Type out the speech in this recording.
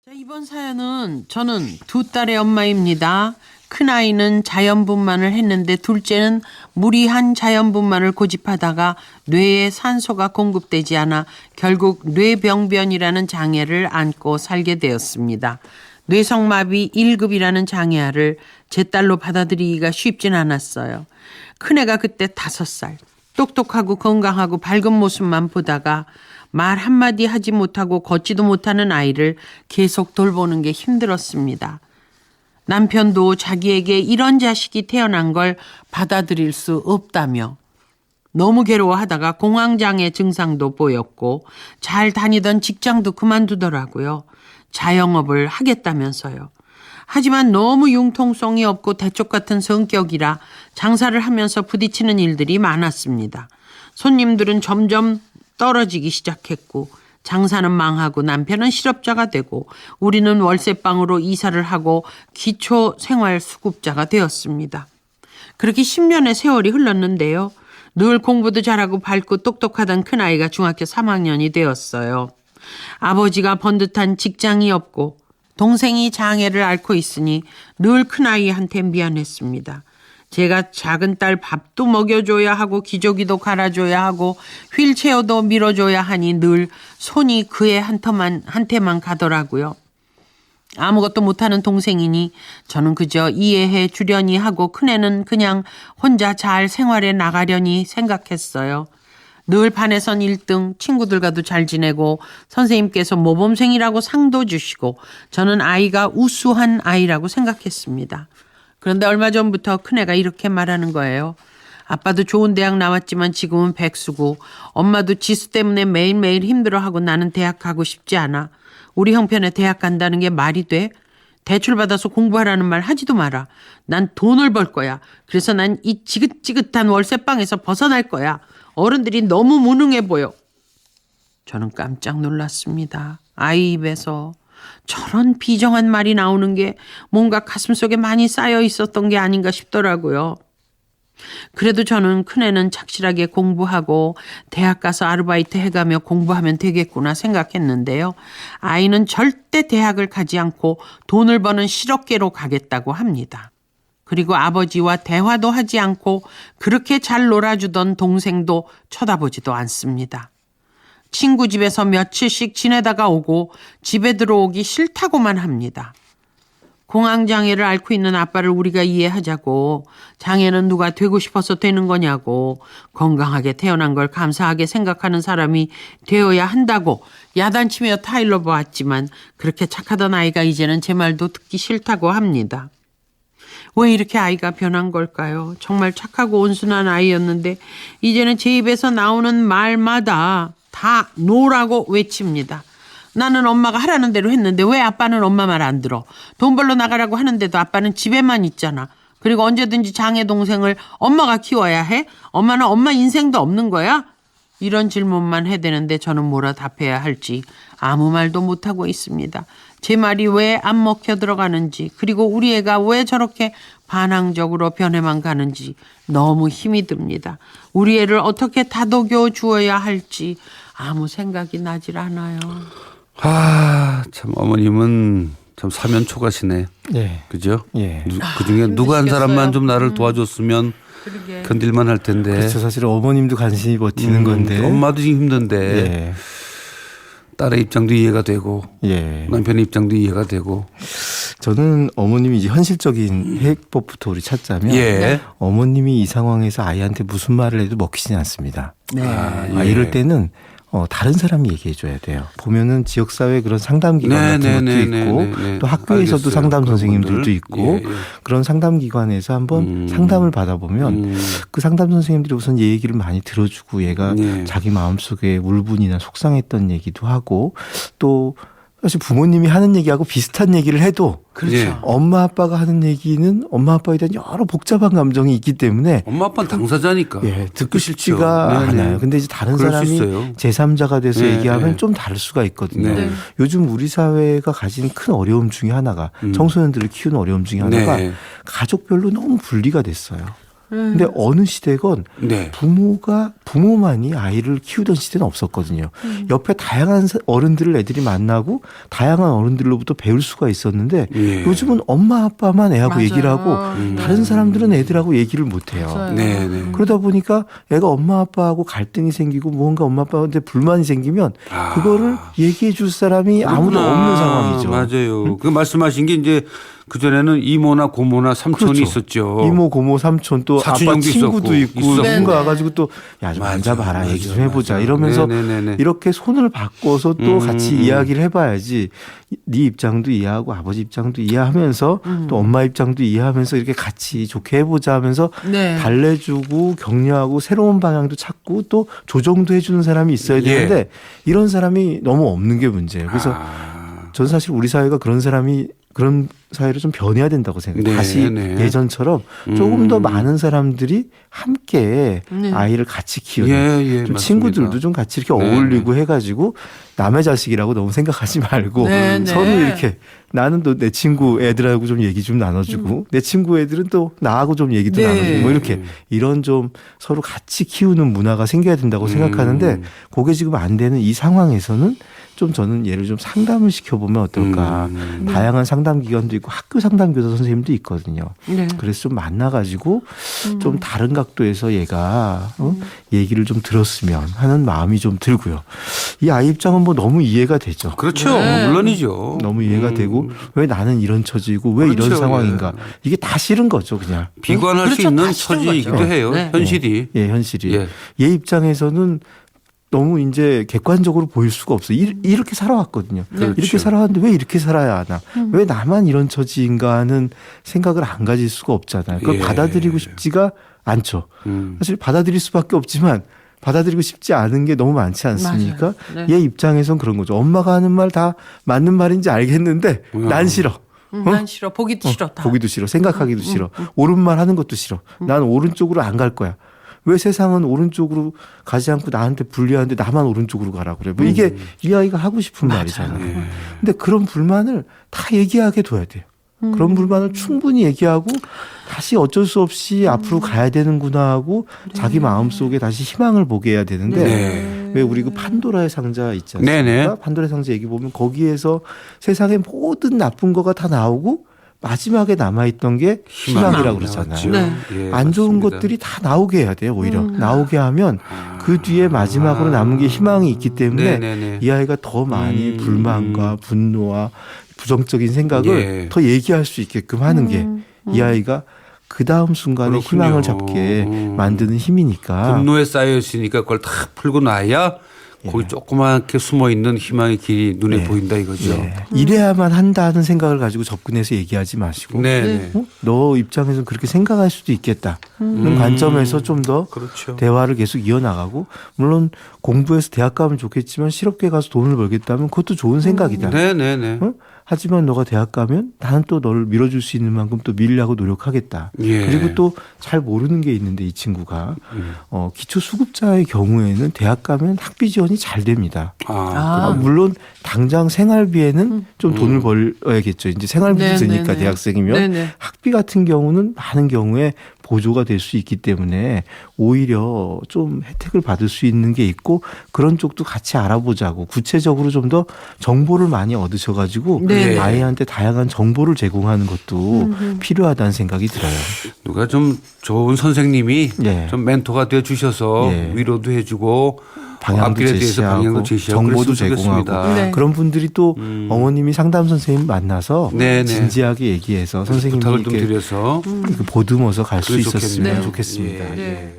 자, 이번 사연은 저는 두 딸의 엄마입니다. 큰아이는 자연분만을 했는데 둘째는 무리한 자연분만을 고집하다가 뇌에 산소가 공급되지 않아 결국 뇌병변이라는 장애를 안고 살게 되었습니다. 뇌성마비 1급이라는 장애아를 제 딸로 받아들이기가 쉽진 않았어요. 큰애가 그때 5살, 똑똑하고 건강하고 밝은 모습만 보다가 말 한마디 하지 못하고 걷지도 못하는 아이를 계속 돌보는 게 힘들었습니다. 남편도 자기에게 이런 자식이 태어난 걸 받아들일 수 없다며 너무 괴로워하다가 공황장애 증상도 보였고 잘 다니던 직장도 그만두더라고요. 자영업을 하겠다면서요. 하지만 너무 융통성이 없고 대쪽 같은 성격이라 장사를 하면서 부딪히는 일들이 많았습니다. 손님들은 점점 떨어지기 시작했고 장사는 망하고 남편은 실업자가 되고 우리는 월세방으로 이사를 하고 기초생활수급자가 되었습니다. 그렇게 10년의 세월이 흘렀는데요. 늘 공부도 잘하고 밝고 똑똑하던 큰아이가 중학교 3학년이 되었어요. 아버지가 번듯한 직장이 없고 동생이 장애를 앓고 있으니 늘 큰아이한테 미안했습니다. 제가 작은 딸 밥도 먹여줘야 하고 기저귀도 갈아줘야 하고 휠체어도 밀어줘야 하니 늘 손이 그의 한테만 가더라고요. 아무것도 못하는 동생이니 저는 그저 이해해 주려니 하고 큰애는 그냥 혼자 잘 생활해 나가려니 생각했어요. 늘 반에선 1등, 친구들과도 잘 지내고 선생님께서 모범생이라고 상도 주시고 저는 아이가 우수한 아이라고 생각했습니다. 그런데 얼마 전부터 큰애가 이렇게 말하는 거예요. 아빠도 좋은 대학 나왔지만 지금은 백수고 엄마도 지수 때문에 매일매일 힘들어하고 나는 대학 가고 싶지 않아. 우리 형편에 대학 간다는 게 말이 돼? 대출받아서 공부하라는 말 하지도 마라. 난 돈을 벌 거야. 그래서 난 이 지긋지긋한 월세방에서 벗어날 거야. 어른들이 너무 무능해 보여. 저는 깜짝 놀랐습니다. 아이 입에서 저런 비정한 말이 나오는 게 뭔가 가슴속에 많이 쌓여 있었던 게 아닌가 싶더라고요. 그래도 저는 큰애는 착실하게 공부하고 대학 가서 아르바이트 해가며 공부하면 되겠구나 생각했는데요. 아이는 절대 대학을 가지 않고 돈을 버는 실업계로 가겠다고 합니다. 그리고 아버지와 대화도 하지 않고 그렇게 잘 놀아주던 동생도 쳐다보지도 않습니다. 친구 집에서 며칠씩 지내다가 오고 집에 들어오기 싫다고만 합니다. 공황장애를 앓고 있는 아빠를 우리가 이해하자고, 장애는 누가 되고 싶어서 되는 거냐고, 건강하게 태어난 걸 감사하게 생각하는 사람이 되어야 한다고 야단치며 타일러 보았지만 그렇게 착하던 아이가 이제는 제 말도 듣기 싫다고 합니다. 왜 이렇게 아이가 변한 걸까요? 정말 착하고 온순한 아이였는데 이제는 제 입에서 나오는 말마다 다 노라고 외칩니다. 나는 엄마가 하라는 대로 했는데 왜 아빠는 엄마 말 안 들어? 돈 벌러 나가라고 하는데도 아빠는 집에만 있잖아. 그리고 언제든지 장애 동생을 엄마가 키워야 해? 엄마는 엄마 인생도 없는 거야? 이런 질문만 해대는데 저는 뭐라 답해야 할지 아무 말도 못하고 있습니다. 제 말이 왜 안 먹혀 들어가는지, 그리고 우리 애가 왜 저렇게 반항적으로 변해만 가는지 너무 힘이 듭니다. 우리 애를 어떻게 다독여 주어야 할지 아무 생각이 나질 않아요. 참 어머님은 참 사면초가시네. 예. 그죠? 예. 그중에 누가 한 사람만 좀 나를 도와줬으면 그러게. 견딜만 할 텐데. 그렇죠. 사실 어머님도 간신히 버티는 건데. 엄마도 지금 힘든데. 예. 딸의 입장도 이해가 되고. 예. 남편의 입장도 이해가 되고. 저는 어머님이 이제 현실적인 해법부터 우리 찾자면 예. 어머님이 이 상황에서 아이한테 무슨 말을 해도 먹히지 않습니다. 네. 예. 이럴 때는 다른 사람이 얘기해 줘야 돼요. 보면은 지역사회 그런 상담기관 같은 것도 있고 또 학교에서도 알겠어요. 상담 선생님들도 그분들. 있고 예. 그런 상담기관에서 한번 상담을 받아보면 그 상담 선생님들이 우선 얘기를 많이 들어주고 얘가 예. 자기 마음속에 울분이나 속상했던 얘기도 하고 또 사실 부모님이 하는 얘기하고 비슷한 얘기를 해도 그렇죠. 예. 엄마 아빠가 하는 얘기는 엄마 아빠에 대한 여러 복잡한 감정이 있기 때문에 엄마 아빠는 당사자니까. 예, 듣고 싫죠. 싶지가 네네. 않아요. 근데 이제 다른 그럴 수 사람이 있어요. 제3자가 돼서 네, 얘기하면 네. 좀 다를 수가 있거든요. 네. 요즘 우리 사회가 가진 큰 어려움 중에 하나가 청소년들을 키우는 어려움 중에 하나가 네. 가족별로 너무 분리가 됐어요. 근데 어느 시대건 네. 부모만이 아이를 키우던 시대는 없었거든요. 옆에 다양한 어른들을 애들이 만나고 다양한 어른들로부터 배울 수가 있었는데 예. 요즘은 엄마 아빠만 애하고 맞아요. 얘기를 하고 다른 사람들은 애들하고 얘기를 못 해요. 맞아요. 네, 네. 그러다 보니까 애가 엄마 아빠하고 갈등이 생기고 뭔가 엄마 아빠한테 불만이 생기면 그거를 얘기해 줄 사람이 아무도 그렇구나. 없는 상황이죠. 맞아요. 그 말씀하신 게 이제 그전에는 이모나 고모나 삼촌이 그렇죠. 있었죠. 이모, 고모, 삼촌 또 사촌 아빠 형도 친구도 있었고, 있고 있었고. 누군가 네네. 와가지고 또 야 좀 맞아, 앉아봐라 맞아, 얘기 좀 해보자 맞아. 이러면서 네네네네. 이렇게 손을 바꿔서 또 같이 이야기를 해봐야지 네 입장도 이해하고 아버지 입장도 이해하면서 또 엄마 입장도 이해하면서 이렇게 같이 좋게 해보자 하면서 네. 달래주고 격려하고 새로운 방향도 찾고 또 조정도 해주는 사람이 있어야 예. 되는데 이런 사람이 너무 없는 게 문제예요. 그래서 전 사실 우리 사회가 그런 사회로 좀 변해야 된다고 생각해요. 네, 다시 네. 예전처럼 조금 더 많은 사람들이 함께 아이를 같이 키우는 예, 예, 좀 맞습니다. 친구들도 좀 같이 이렇게 네, 어울리고 해가지고 남의 자식이라고 너무 생각하지 말고 네, 네. 서로 이렇게 나는 또 내 친구 애들하고 좀 얘기 좀 나눠주고 내 친구 애들은 또 나하고 좀 얘기도 네. 나눠주고 뭐 이렇게 이런 좀 서로 같이 키우는 문화가 생겨야 된다고 생각하는데 그게 지금 안 되는 이 상황에서는 좀 저는 얘를 좀 상담을 시켜보면 어떨까. 다양한 상담 기관도 있고 학교 상담교사 선생님도 있거든요. 네. 그래서 좀 만나가지고 좀 다른 각도에서 얘가 얘기를 좀 들었으면 하는 마음이 좀 들고요. 이 아이 입장은 뭐 너무 이해가 되죠. 그렇죠. 네. 물론이죠. 너무 이해가 되고 왜 나는 이런 처지고 왜 그렇죠. 이런 상황인가. 이게 다 싫은 거죠 그냥. 비관할 수 그렇죠. 있는 다 싫은 처지이기도 거죠. 해요. 네. 현실이. 예, 현실이. 예. 얘 입장에서는 너무 이제 객관적으로 보일 수가 없어요. 이렇게 살아왔거든요. 그렇죠. 이렇게 살아왔는데 왜 이렇게 살아야 하나? 왜 나만 이런 처지인가 하는 생각을 안 가질 수가 없잖아요. 그걸 예. 받아들이고 싶지가 않죠. 사실 받아들일 수밖에 없지만 받아들이고 싶지 않은 게 너무 많지 않습니까? 맞아요. 네. 얘 입장에선 그런 거죠. 엄마가 하는 말 다 맞는 말인지 알겠는데 난 싫어. 난 싫어. 보기도 싫어. 다. 보기도 싫어. 생각하기도 싫어. 옳은 말 하는 것도 싫어. 난 오른쪽으로 안 갈 거야. 왜 세상은 오른쪽으로 가지 않고 나한테 불리하는데 나만 오른쪽으로 가라 그래. 뭐 이게 이 아이가 하고 싶은 말이잖아요. 근데 그런 불만을 다 얘기하게 둬야 돼요. 그런 불만을 충분히 얘기하고 다시 어쩔 수 없이 앞으로 가야 되는구나 하고 자기 마음속에 다시 희망을 보게 해야 되는데 네. 왜 우리 그 판도라의 상자 있지 않습니까? 네네. 판도라의 상자 얘기 보면 거기에서 세상의 모든 나쁜 거가 다 나오고 마지막에 남아있던 게 희망이라고 그러잖아요. 네. 예, 안 좋은 맞습니다. 것들이 다 나오게 해야 돼요. 오히려 나오게 하면 그 뒤에 마지막으로 남은 게 희망이 있기 때문에 네네네. 이 아이가 더 많이 불만과 분노와 부정적인 생각을 예. 더 얘기할 수 있게끔 하는 게 이 아이가 그 다음 순간에 그렇군요. 희망을 잡게 만드는 힘이니까. 분노에 쌓여 있으니까 그걸 다 풀고 나야 거기 조그맣게 숨어 있는 희망의 길이 눈에 보인다 이거죠. 예. 이래야만 한다는 생각을 가지고 접근해서 얘기하지 마시고 네. 너 입장에서는 그렇게 생각할 수도 있겠다는 관점에서 좀 더 그렇죠. 대화를 계속 이어나가고 물론 공부해서 대학 가면 좋겠지만 실업계 가서 돈을 벌겠다면 그것도 좋은 생각이다. 네네네. 어? 하지만 너가 대학 가면 나는 또 너를 밀어줄 수 있는 만큼 또 밀려고 노력하겠다. 예. 그리고 또 잘 모르는 게 있는데 이 친구가 기초 수급자의 경우에는 대학 가면 학비 지원이 잘 됩니다. 물론 당장 생활비에는 좀 돈을 벌어야겠죠. 이제 생활비도 네, 드니까 네, 네. 대학생이면 네, 네. 학비 같은 경우는 많은 경우에 보조가 될 수 있기 때문에 오히려 좀 혜택을 받을 수 있는 게 있고 그런 쪽도 같이 알아보자고 구체적으로 좀 더 정보를 많이 얻으셔가지고 네. 아이한테 다양한 정보를 제공하는 것도 필요하다는 생각이 들어요. 누가 좀 좋은 선생님이 예. 좀 멘토가 되어 주셔서 예. 위로도 해주고 방향도 앞길에 대해서 제시하고 방향도 제시하고 정보도 그랬으면 제공하고 좋겠습니다. 네. 그런 분들이 또 어머님이 상담 선생님 만나서 네, 네. 진지하게 얘기해서 부탁을 좀 선생님이 이렇게 드려서 보듬어서 갈 수 그게 있었으면 좋겠네요. 좋겠습니다. 예, 예.